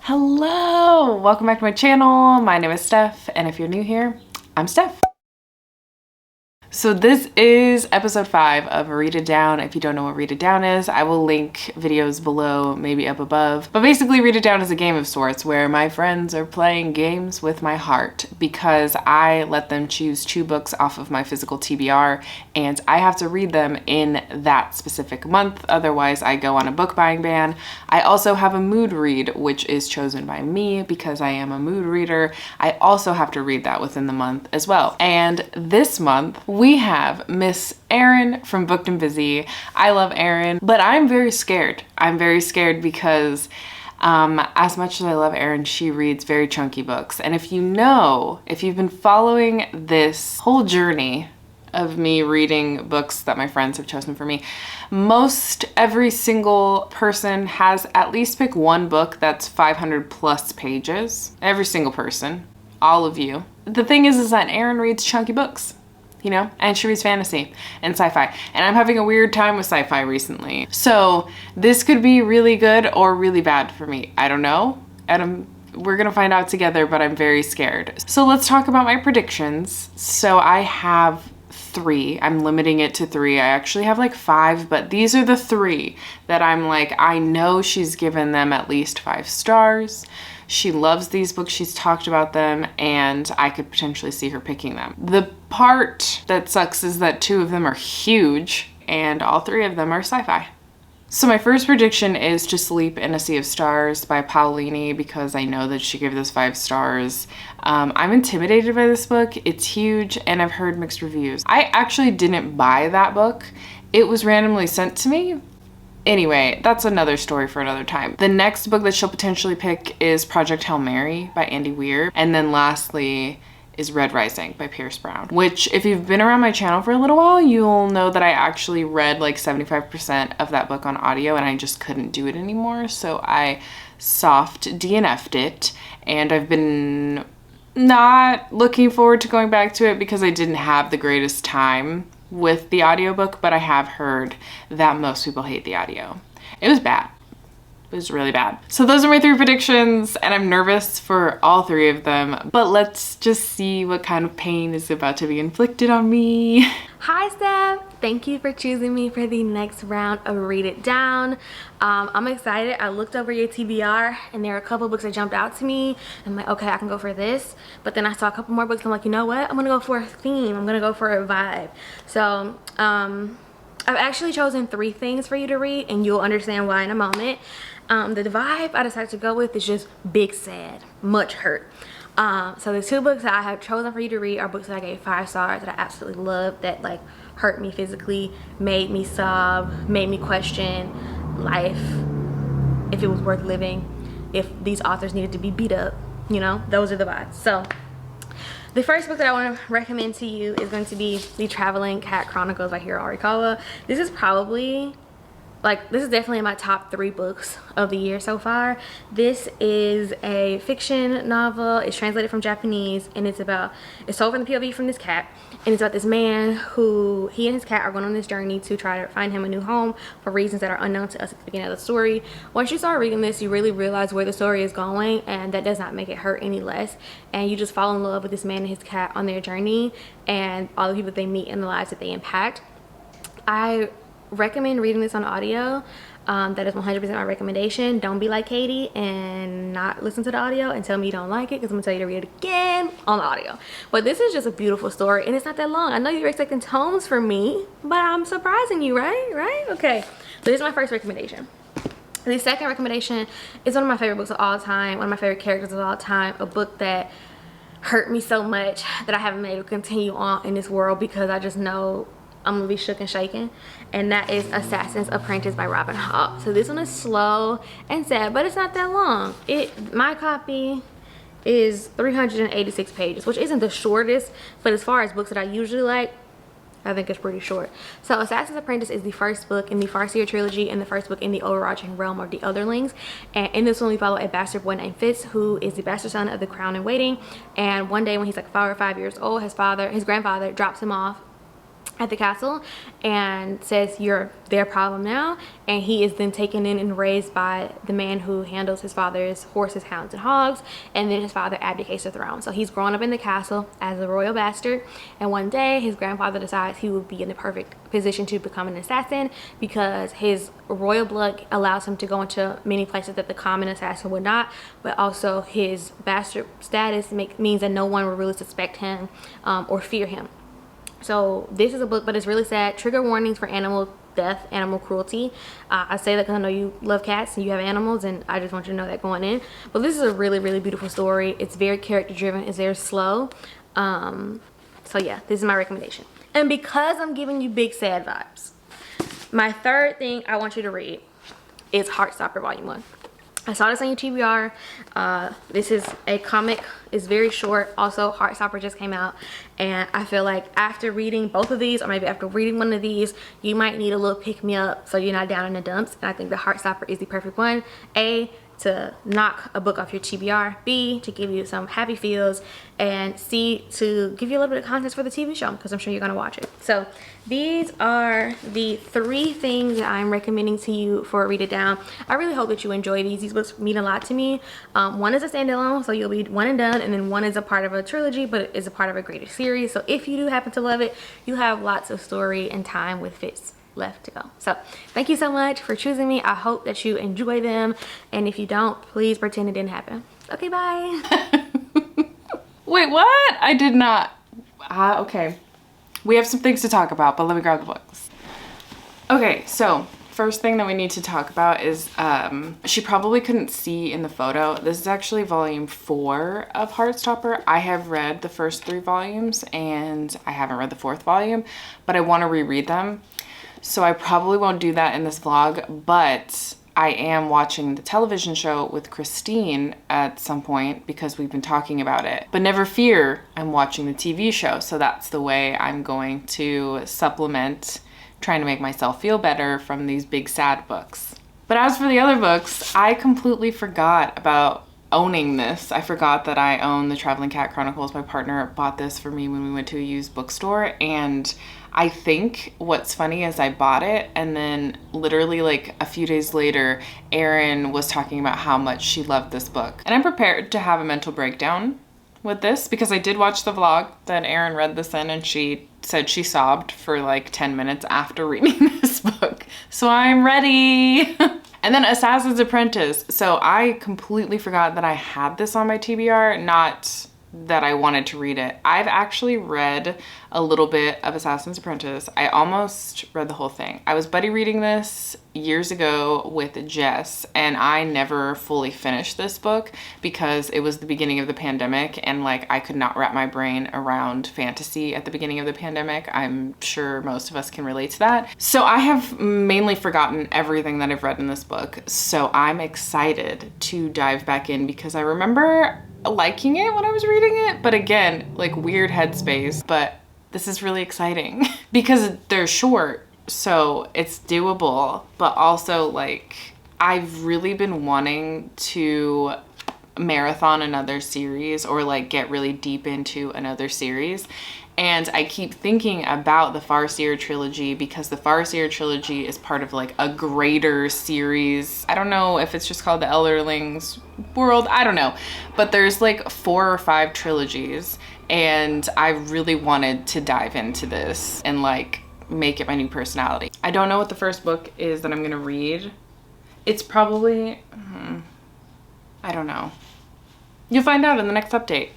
Hello! Welcome back to my channel. My name is Steph, and if you're new here, I'm Steph. So this is episode 5 of Read It Down. If you don't know what Read It Down is, I will link videos below, maybe up above. But basically Read It Down is a game of sorts where my friends are playing games with my heart because I let them choose 2 books off of my physical TBR and I have to read them in that specific month. Otherwise I go on a book buying ban. I also have a mood read, which is chosen by me because I am a mood reader. I also have to read that within the month as well. And this month, we have Miss Erin from Booked and Busy. I love Erin, but I'm very scared. I'm very scared because as much as I love Erin, she reads very chunky books. And if you've been following this whole journey of me reading books that my friends have chosen for me, most every single person has at least picked one book that's 500 plus pages. Every single person, all of you. The thing is that Erin reads chunky books, you know, and she reads fantasy and sci-fi, and I'm having a weird time with sci-fi recently. So this could be really good or really bad for me. I don't know, and we're gonna find out together, but I'm very scared. So let's talk about my predictions. So I have 3. I'm limiting it to 3. I actually have like 5, but these are the 3 that I'm like, I know she's given them at least 5 stars. She loves these books, she's talked about them, and I could potentially see her picking them. The part that sucks is that 2 of them are huge, and all 3 of them are sci-fi. So my first prediction is To Sleep in a Sea of Stars by Paolini, because I know that she gave this 5 stars. I'm intimidated by this book. It's huge, and I've heard mixed reviews. I actually didn't buy that book. It was randomly sent to me. Anyway, that's another story for another time. The next book that she'll potentially pick is Project Hail Mary by Andy Weir. And then lastly is Red Rising by Pierce Brown, which if you've been around my channel for a little while, you'll know that I actually read like 75% of that book on audio and I just couldn't do it anymore. So I soft DNF'd it, and I've been not looking forward to going back to it because I didn't have the greatest time with the audiobook, but I have heard that most people hate the audio. It was bad. It was really bad. So those are my 3 predictions, and I'm nervous for all 3 of them, but let's just see what kind of pain is about to be inflicted on me. Hi Steph! Thank you for choosing me for the next round of Read It Down. I'm excited. I looked over your TBR and there are a couple books that jumped out to me. I'm like, okay, I can go for this. But then I saw a couple more books. I'm like, you know what? I'm gonna go for a theme. I'm gonna go for a vibe. So I've actually chosen 3 things for you to read, and you'll understand why in a moment. The vibe I decided to go with is just big sad, much hurt. So the 2 books that I have chosen for you to read are books that I gave 5 stars that I absolutely loved, that like hurt me physically, made me sob, made me question life, if it was worth living, if these authors needed to be beat up, you know, those are the vibes. So the first book that I want to recommend to you is going to be The Traveling Cat Chronicles by Hiro Arikawa. This is probably this is definitely in my top 3 books of the year so far. This is a fiction novel. It's translated from Japanese, and it's told from the POV from this cat, and it's about this man who, he and his cat are going on this journey to try to find him a new home for reasons that are unknown to us at the beginning of the story. Once you start reading this, you really realize where the story is going, and that does not make it hurt any less, and you just fall in love with this man and his cat on their journey and all the people they meet and the lives that they impact. I recommend reading this on audio. That is 100% my recommendation. Don't be like Katie and not listen to the audio and tell me you don't like it, because I'm gonna tell you to read it again on the audio. But this is just a beautiful story, and it's not that long. I know you're expecting tomes from me, but I'm surprising you, right? Okay, so this is my first recommendation. The second recommendation is one of my favorite books of all time, one of my favorite characters of all time, a book that hurt me so much that I haven't been able to continue on in this world because I just know I'm gonna be shook and shaken, and that is Assassin's Apprentice by Robin Hobb. So this one is slow and sad, but it's not that long. My copy is 386 pages, which isn't the shortest, but as far as books that I usually like, I think it's pretty short. So Assassin's Apprentice is the first book in the Farseer trilogy and the first book in the overarching realm of the Otherlings. And in this one, we follow a bastard boy named Fitz, who is the bastard son of the crown in waiting. And one day when he's like 4 or 5 years old, his grandfather drops him off at the castle and says, "You're their problem now." And he is then taken in and raised by the man who handles his father's horses, hounds, and hogs. And then his father abdicates the throne. So he's grown up in the castle as a royal bastard. And one day his grandfather decides he would be in the perfect position to become an assassin, because his royal blood allows him to go into many places that the common assassin would not. But also his bastard status means that no one will really suspect him or fear him. So this is a book, but it's really sad. Trigger warnings for animal death, animal cruelty. I say that because I know you love cats and you have animals, and I just want you to know that going in. But this is a really, really beautiful story. It's very character driven. It's very slow. So yeah, this is my recommendation. And because I'm giving you big sad vibes, my third thing I want you to read is Heartstopper Volume 1. I saw this on your TBR. This is a comic. It's very short. Also, Heartstopper just came out. And I feel like after reading both of these, or maybe after reading one of these, you might need a little pick-me-up so you're not down in the dumps. And I think the Heartstopper is the perfect one. A, to knock a book off your TBR. B, to give you some happy feels. And C, to give you a little bit of context for the TV show, because I'm sure you're going to watch it. So these are the 3 things that I'm recommending to you for Read It Down. I really hope that you enjoy these. These books mean a lot to me. One is a standalone, so you'll be one and done, and then one is a part of a trilogy, but it is a part of a greater series. So if you do happen to love it, you have lots of story and time with Fitz left to go. So thank you so much for choosing me. I hope that you enjoy them, and if you don't, please pretend it didn't happen. Okay, bye. Wait, what? I did not. Okay. We have some things to talk about, but let me grab the books. Okay, so first thing that we need to talk about is she probably couldn't see in the photo. This is actually volume 4 of Heartstopper. I have read the first 3 volumes and I haven't read the 4th volume, but I want to reread them. So I probably won't do that in this vlog, but I am watching the television show with Christine at some point because we've been talking about it. But never fear, I'm watching the TV show. So that's the way I'm going to supplement trying to make myself feel better from these big sad books. But as for the other books, I completely forgot about owning this. I forgot that I own the Traveling Cat Chronicles. My partner bought this for me when we went to a used bookstore, and I think what's funny is I bought it and then literally like a few days later, Erin was talking about how much she loved this book. And I'm prepared to have a mental breakdown with this because I did watch the vlog that Erin read this in, and she said she sobbed for like 10 minutes after reading this book. So I'm ready. And then Assassin's Apprentice. So I completely forgot that I had this on my TBR, not that I wanted to read it. I've actually read a little bit of Assassin's Apprentice. I almost read the whole thing. I was buddy reading this years ago with Jess, and I never fully finished this book because it was the beginning of the pandemic, and like I could not wrap my brain around fantasy at the beginning of the pandemic. I'm sure most of us can relate to that. So I have mainly forgotten everything that I've read in this book. So I'm excited to dive back in because I remember liking it when I was reading it, but again, like weird headspace. But this is really exciting because they're short, so it's doable, but also like I've really been wanting to marathon another series or like get really deep into another series. And I keep thinking about the Farseer trilogy because the Farseer trilogy is part of like a greater series. I don't know if it's just called the Elderlings world. I don't know. But there's like 4 or 5 trilogies, and I really wanted to dive into this and like make it my new personality. I don't know what the first book is that I'm gonna read. It's probably, I don't know. You'll find out in the next update.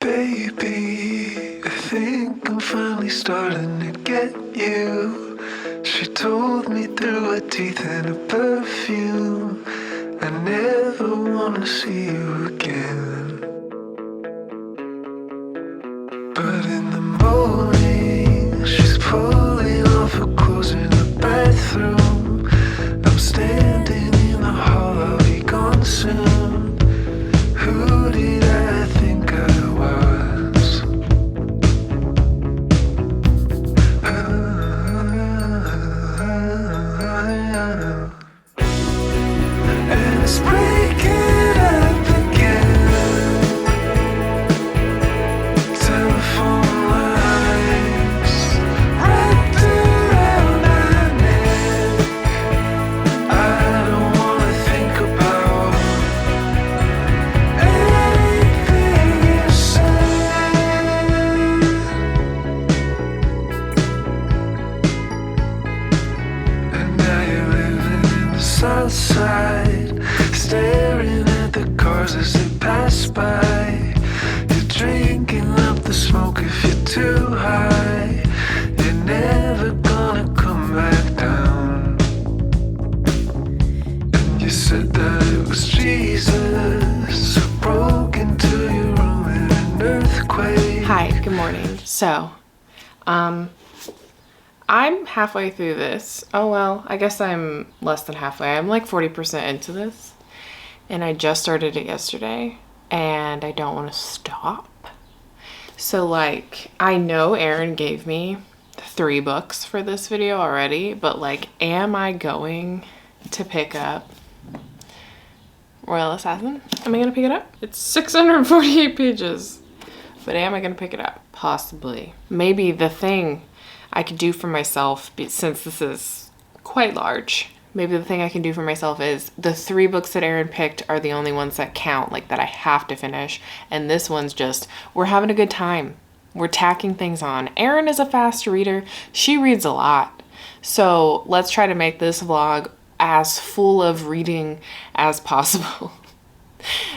Baby, I think I'm finally starting to get you. She told me through her teeth and her perfume, I never wanna see you again. But in the morning, she's pulling off her clothes in the bathroom. I'm standing in the hall, I'll be gone soon. Who did I think I was? And it's breaking up again. Telephone lines cars as they pass by. You're drinking up the smoke if you're too high. You're never gonna come back down. And you said that it was Jesus who broke into your room in an earthquake. Hi, good morning. So, I'm halfway through this. Oh well, I guess I'm less than halfway. I'm like 40% into this. And I just started it yesterday. And I don't want to stop. So like, I know Erin gave me 3 books for this video already. But like, am I going to pick up Royal Assassin? Am I going to pick it up? It's 648 pages. But am I going to pick it up? Possibly. Maybe the thing I could do for myself, since this is quite large, maybe the thing I can do for myself is the 3 books that Erin picked are the only ones that count, like that I have to finish. And this one's just, we're having a good time. We're tacking things on. Erin is a fast reader. She reads a lot. So let's try to make this vlog as full of reading as possible.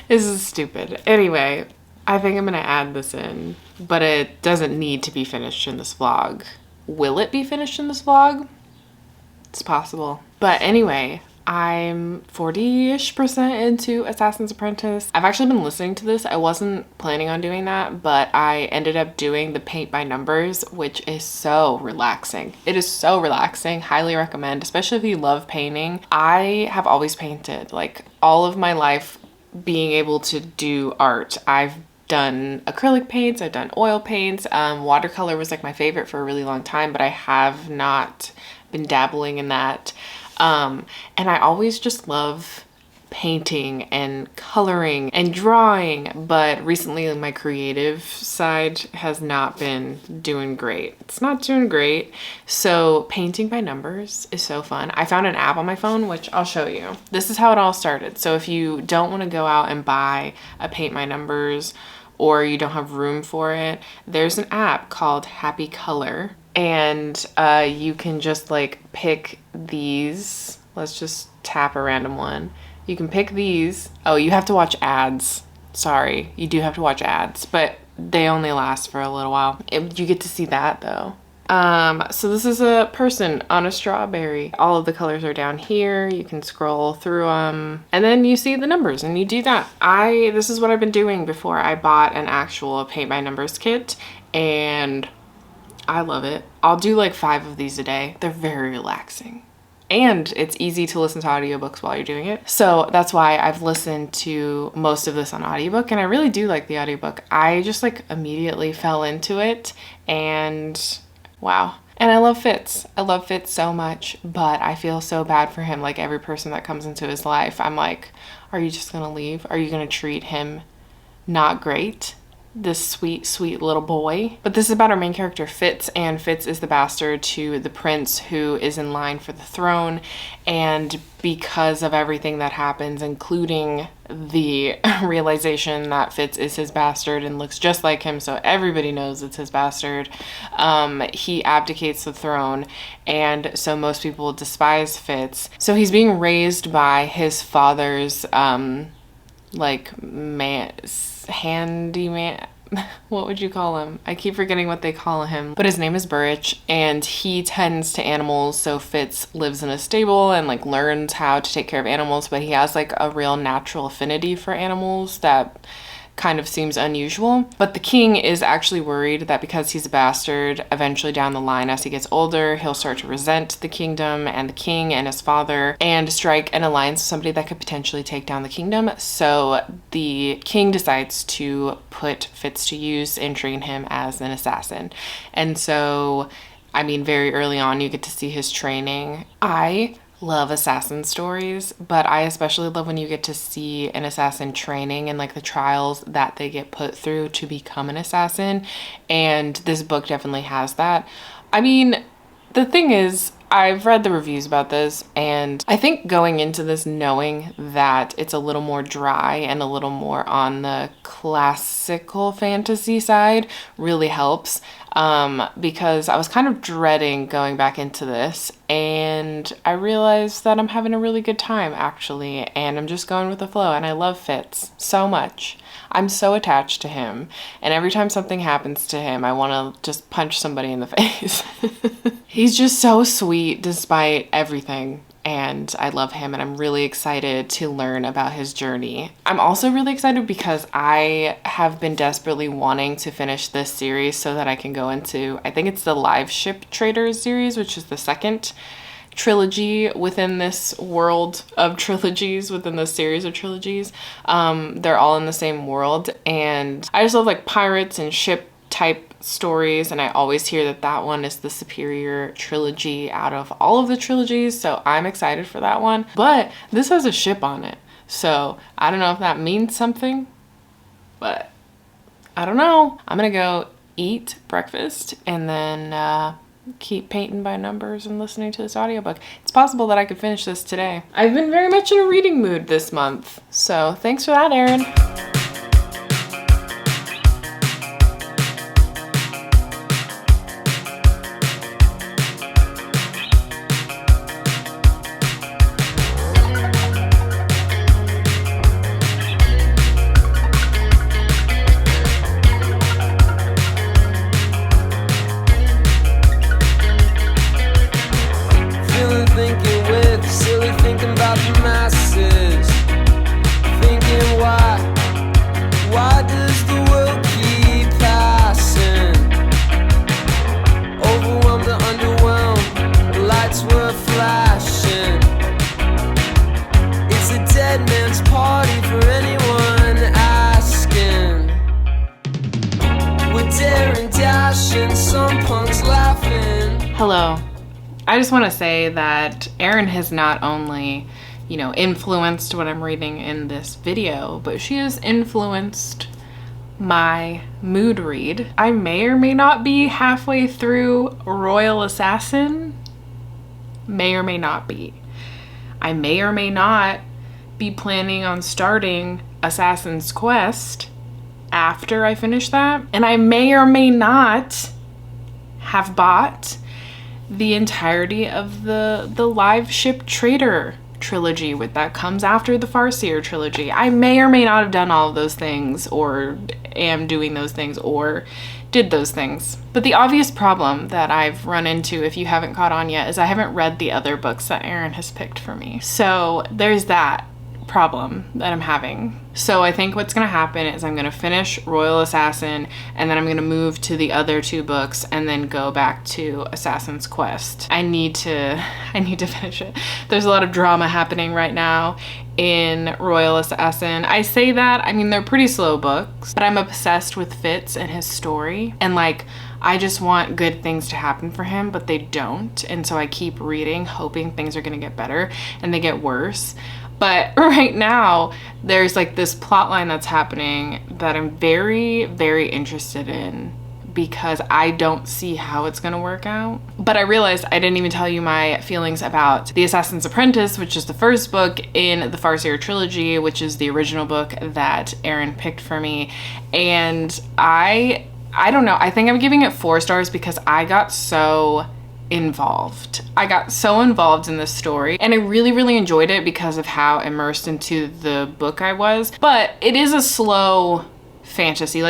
This is stupid. Anyway, I think I'm gonna add this in, but it doesn't need to be finished in this vlog. Will it be finished in this vlog? It's possible. But anyway, I'm 40-ish% into Assassin's Apprentice. I've actually been listening to this. I wasn't planning on doing that, but I ended up doing the paint by numbers, which is so relaxing. It is so relaxing. Highly recommend, especially if you love painting. I have always painted, like all of my life being able to do art. I've done acrylic paints, I've done oil paints. Watercolor was like my favorite for a really long time, but I have not been dabbling in that. And I always just love painting and coloring and drawing, but recently my creative side has not been doing great. It's not doing great. So painting by numbers is so fun. I found an app on my phone, which I'll show you. This is how it all started. So if you don't want to go out and buy a paint by numbers, or you don't have room for it, there's an app called Happy Color, and you can just like pick these. Let's just tap a random one. You can pick these. Oh, you have to watch ads. Sorry, you do have to watch ads, but they only last for a little while. You get to see that though. So this is a person on a strawberry. All of the colors are down here. You can scroll through them and then you see the numbers and you do that. This is what I've been doing before I bought an actual paint by numbers kit, and I love it. I'll do like 5 of these a day. They're very relaxing. And it's easy to listen to audiobooks while you're doing it. So that's why I've listened to most of this on audiobook, and I really do like the audiobook. I just like immediately fell into it, and wow. And I love Fitz. I love Fitz so much, but I feel so bad for him. Like every person that comes into his life, I'm like, are you just gonna leave? Are you gonna treat him not great? This sweet, sweet little boy. But this is about our main character, Fitz, and Fitz is the bastard to the prince who is in line for the throne. And because of everything that happens, including the realization that Fitz is his bastard and looks just like him, so everybody knows it's his bastard, he abdicates the throne, and so most people despise Fitz. So he's being raised by his father's handyman. What would you call him? I keep forgetting what they call him, but his name is Burrich, and he tends to animals. So Fitz lives in a stable and like learns how to take care of animals, but he has like a real natural affinity for animals that kind of seems unusual. But the king is actually worried that because he's a bastard, eventually down the line as he gets older, he'll start to resent the kingdom and the king and his father and strike an alliance with somebody that could potentially take down the kingdom. So the king decides to put Fitz to use and train him as an assassin. And so, I mean, very early on you get to see his training. I love assassin stories, but I especially love when you get to see an assassin training and like the trials that they get put through to become an assassin, and this book definitely has that. I mean, the thing is, I've read the reviews about this, and I think going into this knowing that it's a little more dry and a little more on the classical fantasy side really helps. because I was kind of dreading going back into this, and I realized that I'm having a really good time actually, and I'm just going with the flow, and I love Fitz so much. I'm so attached to him, and every time something happens to him, I want to just punch somebody in the face. He's just so sweet despite everything, and I love him, and I'm really excited to learn about his journey. I'm also really excited because I have been desperately wanting to finish this series so that I can go into, I think it's the Live Ship Traders series, which is the second trilogy within this world of trilogies, within this series of trilogies. They're all in the same world, and I just love like pirates and ship type stories, and I always hear that that one is the superior trilogy out of all of the trilogies, so I'm excited for that one. But this has a ship on it, so I don't know if that means something, but I don't know. I'm gonna go eat breakfast and then keep painting by numbers and listening to this audiobook. It's possible that I could finish this today. I've been very much in a reading mood this month, so thanks for that, Erin. Hello. I just want to say that Erin has not only, influenced what I'm reading in this video, but she has influenced my mood read. I may or may not be halfway through Royal Assassin. May or may not be. I may or may not be planning on starting Assassin's Quest after I finish that. And I may or may not have bought the entirety of the Live Ship Trader trilogy that comes after the Farseer trilogy. I may or may not have done all of those things, or am doing those things, or did those things. But the obvious problem that I've run into, if you haven't caught on yet, is I haven't read the other books that Erin has picked for me. So there's that problem that I'm having. So I think what's gonna happen is I'm gonna finish Royal Assassin, and then I'm gonna move to the other two books and then go back to Assassin's Quest. I need to finish it. There's a lot of drama happening right now in Royal Assassin. I say that, they're pretty slow books, but I'm obsessed with Fitz and his story, and I just want good things to happen for him, but they don't, and so I keep reading hoping things are gonna get better, and they get worse. But right now, there's this plot line that's happening that I'm very, very interested in, because I don't see how it's gonna work out. But I realized I didn't even tell you my feelings about The Assassin's Apprentice, which is the first book in the Farseer trilogy, which is the original book that Erin picked for me. And I don't know, I think I'm giving it 4 stars because I got so involved. I got so involved in this story, and I really, really enjoyed it because of how immersed into the book I was. But it is a slow fantasy.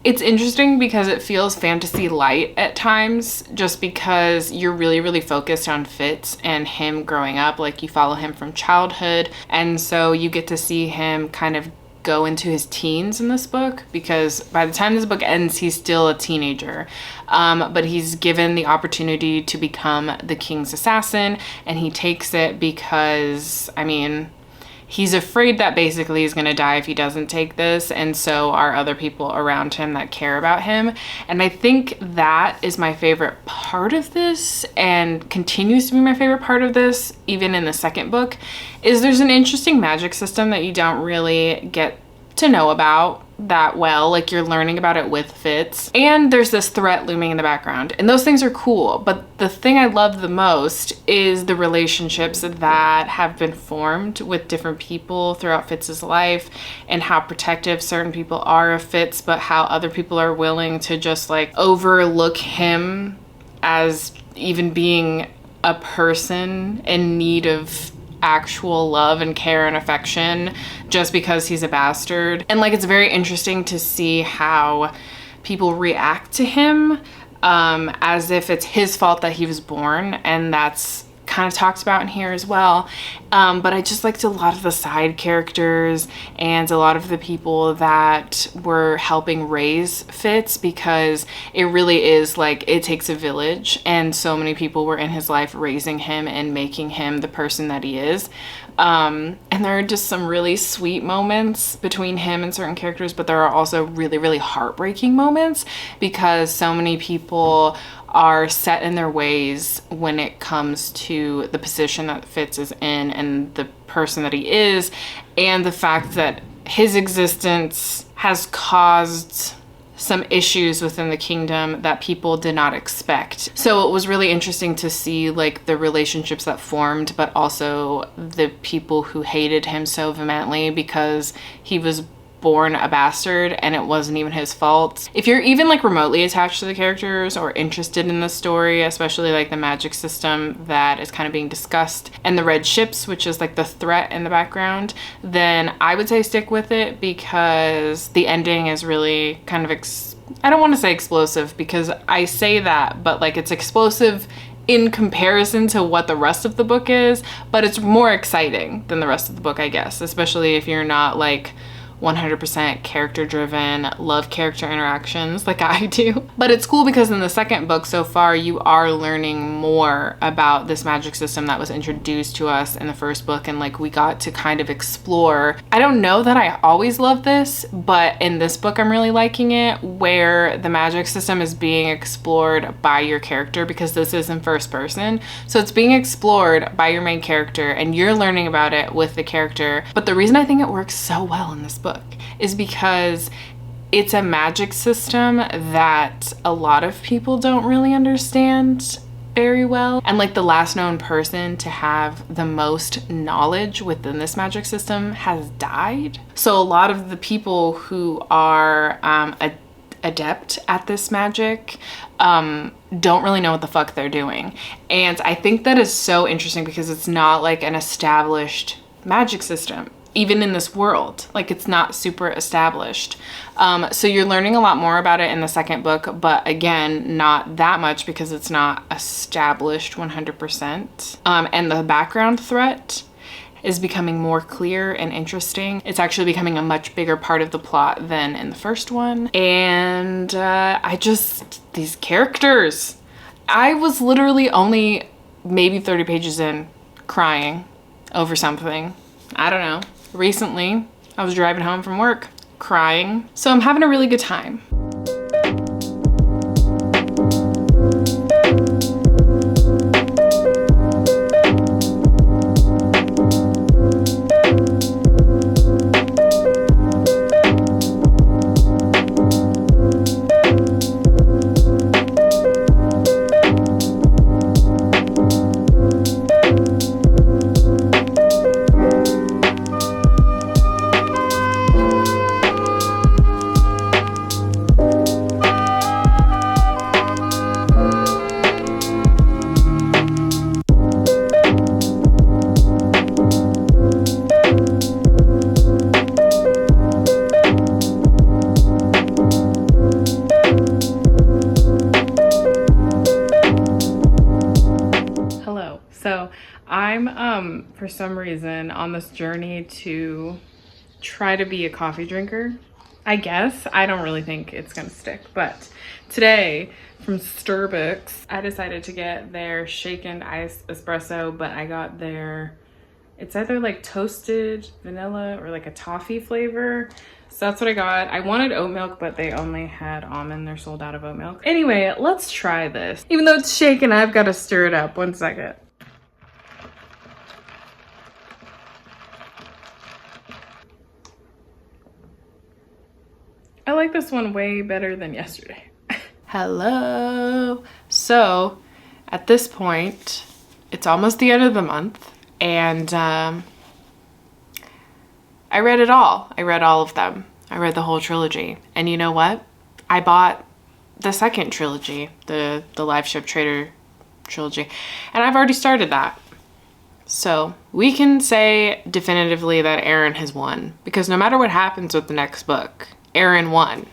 It's interesting because it feels fantasy light at times, just because you're really, really focused on Fitz and him growing up. You follow him from childhood, and so you get to see him kind of go into his teens in this book, because by the time this book ends, he's still a teenager. But he's given the opportunity to become the king's assassin, and he takes it because, he's afraid that basically he's gonna die if he doesn't take this, and so are other people around him that care about him. And I think that is my favorite part of this, and continues to be my favorite part of this, even in the second book, is there's an interesting magic system that you don't really get to know about that well. Like, you're learning about it with Fitz, and there's this threat looming in the background, and those things are cool. But the thing I love the most is the relationships that have been formed with different people throughout Fitz's life, and how protective certain people are of Fitz, but how other people are willing to just like overlook him as even being a person in need of actual love and care and affection just because he's a bastard. And like, it's very interesting to see how people react to him as if it's his fault that he was born, and that's kind of talked about in here as well. But I just liked a lot of the side characters and a lot of the people that were helping raise Fitz, because it really is like, it takes a village, and so many people were in his life raising him and making him the person that he is. And there are just some really sweet moments between him and certain characters, but there are also really, really heartbreaking moments because so many people are set in their ways when it comes to the position that Fitz is in and the person that he is, and the fact that his existence has caused some issues within the kingdom that people did not expect. So it was really interesting to see like the relationships that formed, but also the people who hated him so vehemently because he was born a bastard and it wasn't even his fault. If you're even like remotely attached to the characters or interested in the story, especially like the magic system that is kind of being discussed and the red ships, which is like the threat in the background, then I would say stick with it, because the ending is really kind of I don't want to say explosive, because I say that, but like, it's explosive in comparison to what the rest of the book is, but it's more exciting than the rest of the book, I guess, especially if you're not like 100% character driven, love character interactions like I do. But it's cool because in the second book so far, you are learning more about this magic system that was introduced to us in the first book, and like, we got to kind of explore. I don't know that I always love this, but in this book I'm really liking it, where the magic system is being explored by your character, because this is in first person, so it's being explored by your main character and you're learning about it with the character. But the reason I think it works so well in this book is because it's a magic system that a lot of people don't really understand very well, and like, the last known person to have the most knowledge within this magic system has died. So a lot of the people who are adept at this magic don't really know what the fuck they're doing, and I think that is so interesting because it's not like an established magic system. Even in this world, like, it's not super established. So you're learning a lot more about it in the second book, but again, not that much because it's not established 100%. And the background threat is becoming more clear and interesting. It's actually becoming a much bigger part of the plot than in the first one. And these characters, I was literally only maybe 30 pages in crying over something. I don't know. Recently, I was driving home from work crying. So I'm having a really good time. I'm for some reason on this journey to try to be a coffee drinker. I guess. I don't really think it's gonna stick, but today from Starbucks, I decided to get their shaken iced espresso, but I got their, it's either like toasted vanilla or like a toffee flavor. So that's what I got. I wanted oat milk, but they only had almond. They're sold out of oat milk. Anyway, let's try this. Even though it's shaken, I've got to stir it up. 1 second. I like this one way better than yesterday. Hello. So at this point, it's almost the end of the month, and I read it all. I read all of them. I read the whole trilogy. And you know what? I bought the second trilogy, the Live Ship Trader trilogy, and I've already started that. So we can say definitively that Erin has won, because no matter what happens with the next book, Erin won.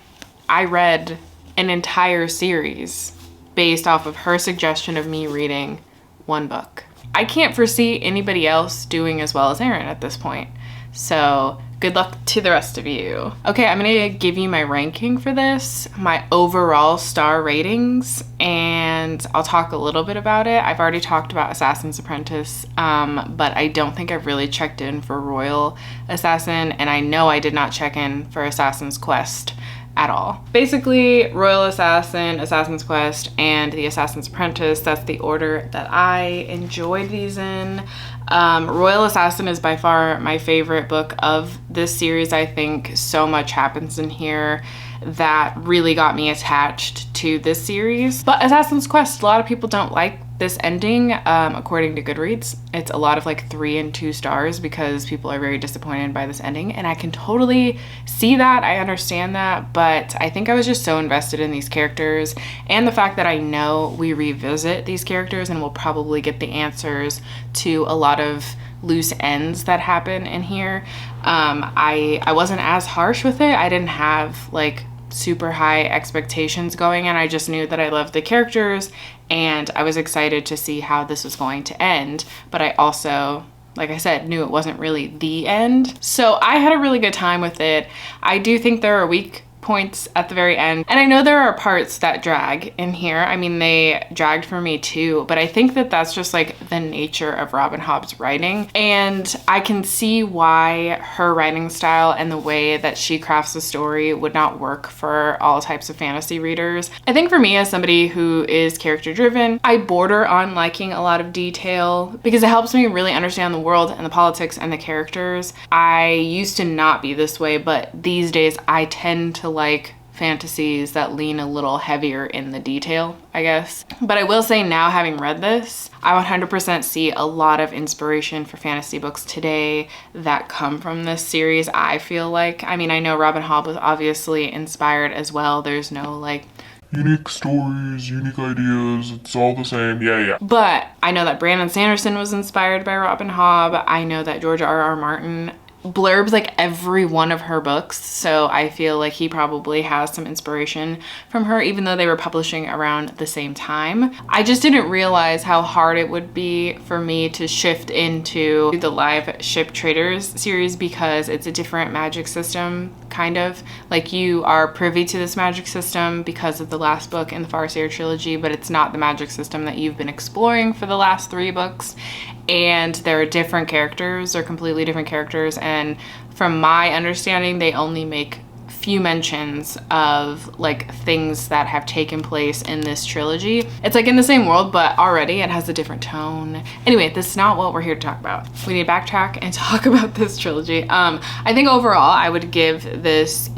I read an entire series based off of her suggestion of me reading one book. I can't foresee anybody else doing as well as Erin at this point. So good luck to the rest of you. Okay, I'm gonna give you my ranking for this, my overall star ratings, and I'll talk a little bit about it. I've already talked about Assassin's Apprentice, but I don't think I've really checked in for Royal Assassin, and I know I did not check in for Assassin's Quest at all. Basically, Royal Assassin, Assassin's Quest, and the Assassin's Apprentice, that's the order that I enjoyed these in. Royal Assassin is by far my favorite book of this series. I think so much happens in here that really got me attached to this series. But Assassin's Quest, a lot of people don't like this ending, according to Goodreads. It's a lot of like 3 and 2 stars because people are very disappointed by this ending, and I can totally see that. I understand that, but I think I was just so invested in these characters, and the fact that I know we revisit these characters and we'll probably get the answers to a lot of loose ends that happen in here. I wasn't as harsh with it. I didn't have like super high expectations going in. I just knew that I loved the characters and I was excited to see how this was going to end. But I also, like I said, knew it wasn't really the end. So I had a really good time with it. I do think there are weak points at the very end, and I know there are parts that drag in here. I mean, they dragged for me too, but I think that that's just like the nature of Robin Hobb's writing, and I can see why her writing style and the way that she crafts a story would not work for all types of fantasy readers. I think for me, as somebody who is character driven, I border on liking a lot of detail because it helps me really understand the world and the politics and the characters. I used to not be this way, but these days I tend to like fantasies that lean a little heavier in the detail, I guess. But I will say now, having read this, I 100% see a lot of inspiration for fantasy books today that come from this series, I feel like. I mean, I know Robin Hobb was obviously inspired as well. There's no like unique stories, unique ideas, it's all the same, yeah. But I know that Brandon Sanderson was inspired by Robin Hobb. I know that George R.R. Martin blurbs like every one of her books, so I feel like he probably has some inspiration from her, even though they were publishing around the same time. I just didn't realize how hard it would be for me to shift into the Live Ship Traders series because it's a different magic system, kind of. Like, you are privy to this magic system because of the last book in the Farseer trilogy, but it's not the magic system that you've been exploring for the last 3 books. And there are different characters, they're completely different characters, and from my understanding, they only make few mentions of like things that have taken place in this trilogy. It's like in the same world, but already it has a different tone. Anyway, this is not what we're here to talk about. We need to backtrack and talk about this trilogy. I think overall I would give this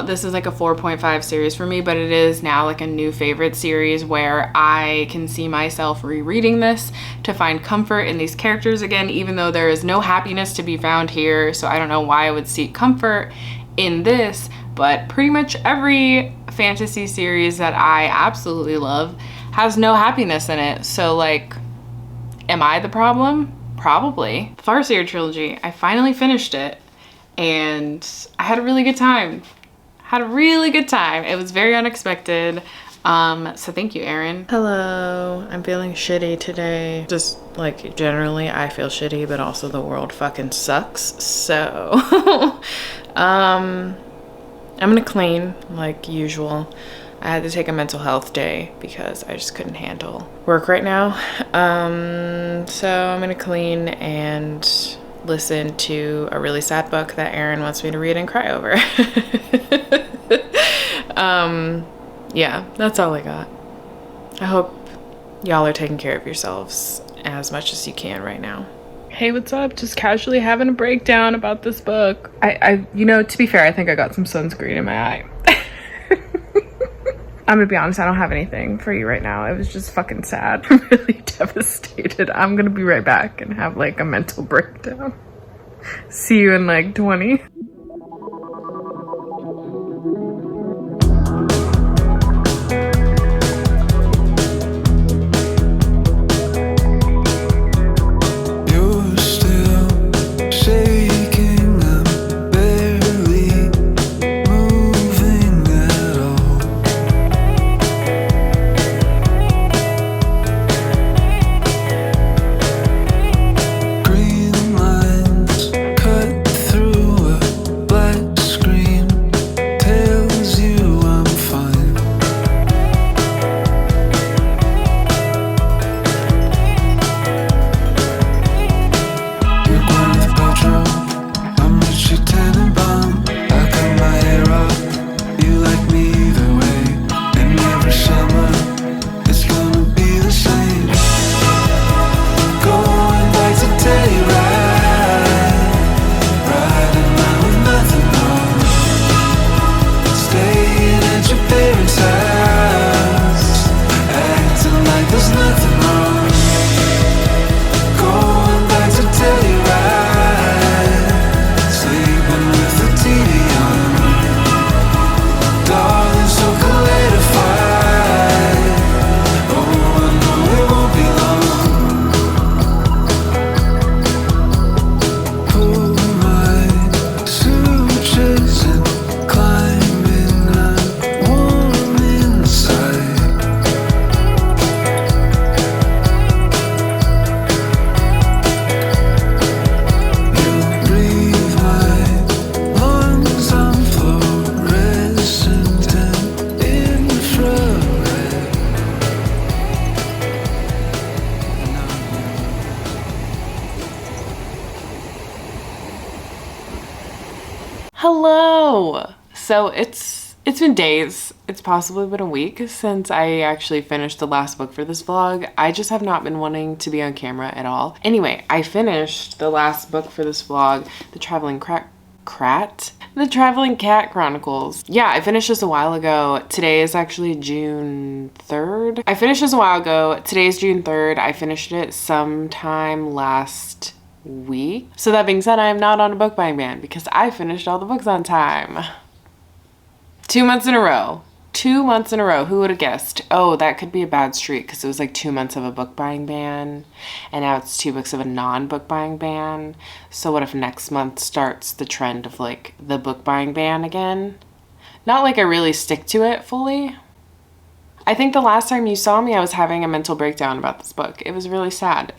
this is like a 4.5 series for me, but it is now like a new favorite series where I can see myself rereading this to find comfort in these characters again, even though there is no happiness to be found here. So I don't know why I would seek comfort in this, but pretty much every fantasy series that I absolutely love has no happiness in it. So like, am I the problem? Probably. The Farseer trilogy, I finally finished it. And I had a really good time. It was very unexpected. So thank you, Erin. Hello, I'm feeling shitty today. Just like generally I feel shitty, but also the world fucking sucks. So I'm gonna clean like usual. I had to take a mental health day because I just couldn't handle work right now. So I'm gonna clean and listen to a really sad book that Erin wants me to read and cry over. Yeah, that's all I got. I hope y'all are taking care of yourselves as much as you can right now. Hey, what's up? Just casually having a breakdown about this book. You know, to be fair, I think I got some sunscreen in my eye. I'm gonna be honest, I don't have anything for you right now. It was just fucking sad. I'm really devastated. I'm gonna be right back and have like a mental breakdown. See you in like 20. You're still shaking, I'm barely moving at all. Green lines cut through a black screen, tells you I'm fine. You're Gwyneth Paltrow, I'm Richie Tannenbaum. I cut my hair off, you like me either way. And every summer, it's gonna be the same. Going back to Telluride, riding around with nothing on. Staying at your parents' house, acting like there's nothing wrong. Going back to Telluride, sleeping with the TV on. Darling, so solidified. Oh, I know it won't be long. Pull my sutures and climbing, I'm warm inside. You breathe my lungs, I'm fluorescent and infrared. Hello. So it's been days. It's possibly been a week since I actually finished the last book for this vlog. I just have not been wanting to be on camera at all. Anyway, I finished the last book for this vlog, The Traveling Cat Chronicles. Yeah, I finished this a while ago. Today is actually June 3rd. I finished this a while ago. Today is June 3rd. I finished it sometime last week. So that being said, I am not on a book buying ban because I finished all the books on time. 2 months in a row. 2 months in a row. Who would have guessed? Oh, that could be a bad streak because it was like 2 months of a book buying ban and now it's 2 books of a non-book buying ban. So what if next month starts the trend of like the book buying ban again? Not like I really stick to it fully. I think the last time you saw me, I was having a mental breakdown about this book. It was really sad.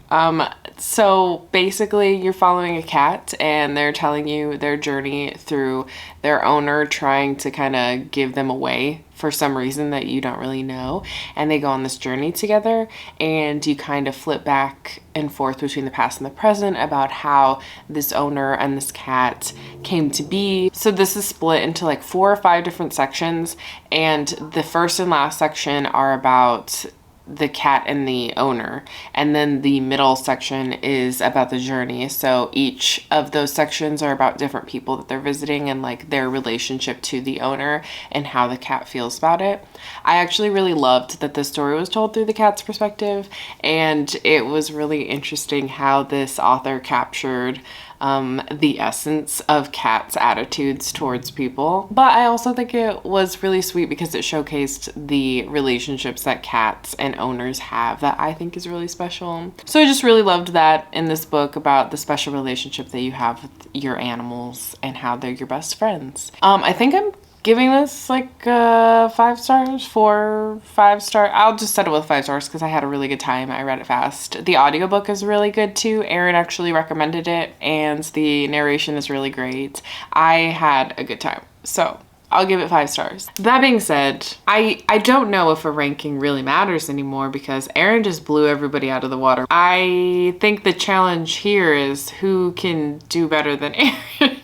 So basically you're following a cat and they're telling you their journey through their owner trying to kind of give them away for some reason that you don't really know. And they go on this journey together and you kind of flip back and forth between the past and the present about how this owner and this cat came to be. So this is split into like 4 or 5 different sections, and the first and last section are about the cat and the owner, and then the middle section is about the journey. So each of those sections are about different people that they're visiting and like their relationship to the owner and how the cat feels about it. I actually really loved that the story was told through the cat's perspective, and it was really interesting how this author captured the essence of cats' attitudes towards people. But I also think it was really sweet because it showcased the relationships that cats and owners have that I think is really special. So I just really loved that in this book about the special relationship that you have with your animals and how they're your best friends. I think I'm giving this like 5 stars, 4, 5 star. I'll just settle with 5 stars because I had a really good time. I read it fast. The audiobook is really good too. Erin actually recommended it and the narration is really great. I had a good time. So I'll give it 5 stars. That being said, I don't know if a ranking really matters anymore because Erin just blew everybody out of the water. I think the challenge here is who can do better than Erin.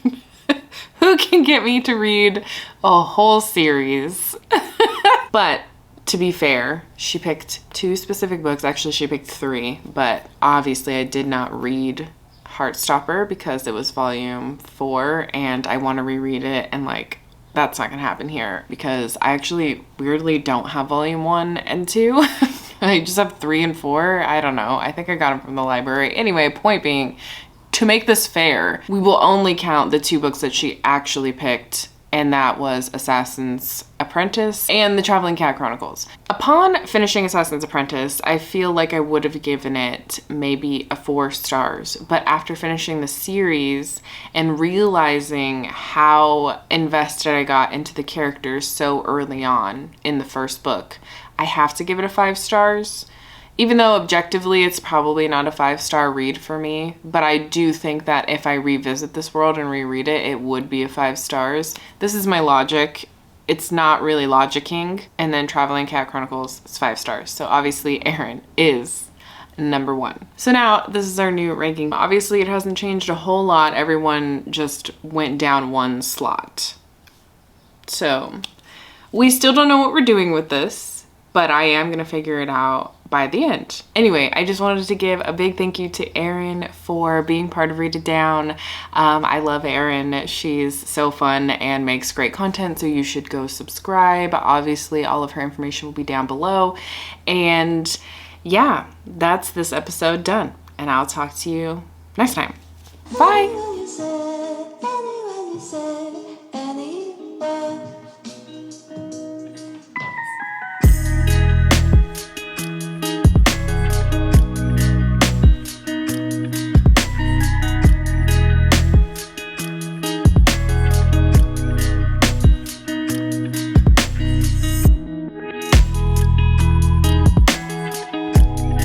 Who can get me to read a whole series? But to be fair, she picked 2 specific books. Actually, she picked 3, but obviously I did not read Heartstopper because it was volume 4 and I want to reread it, and like that's not gonna happen here because I actually weirdly don't have volume 1 and 2. I just have 3 and 4. I don't know. I think I got them from the library. Anyway, point being, to make this fair, we will only count the 2 books that she actually picked, and that was Assassin's Apprentice and The Traveling Cat Chronicles. Upon finishing Assassin's Apprentice, I feel like I would have given it maybe a 4 stars, but after finishing the series and realizing how invested I got into the characters so early on in the first book, I have to give it a 5 stars. Even though objectively it's probably not a 5-star read for me, but I do think that if I revisit this world and reread it, it would be a 5 stars. This is my logic. It's not really logicking. And then Traveling Cat Chronicles is 5 stars. So obviously Erin is number 1. So now this is our new ranking. Obviously it hasn't changed a whole lot. Everyone just went down 1 slot. So we still don't know what we're doing with this, but I am gonna figure it out by the end. Anyway, I just wanted to give a big thank you to Erin for being part of Read It Down. I love Erin. She's so fun and makes great content, so you should go subscribe. Obviously, all of her information will be down below. And yeah, that's this episode done. And I'll talk to you next time. Bye!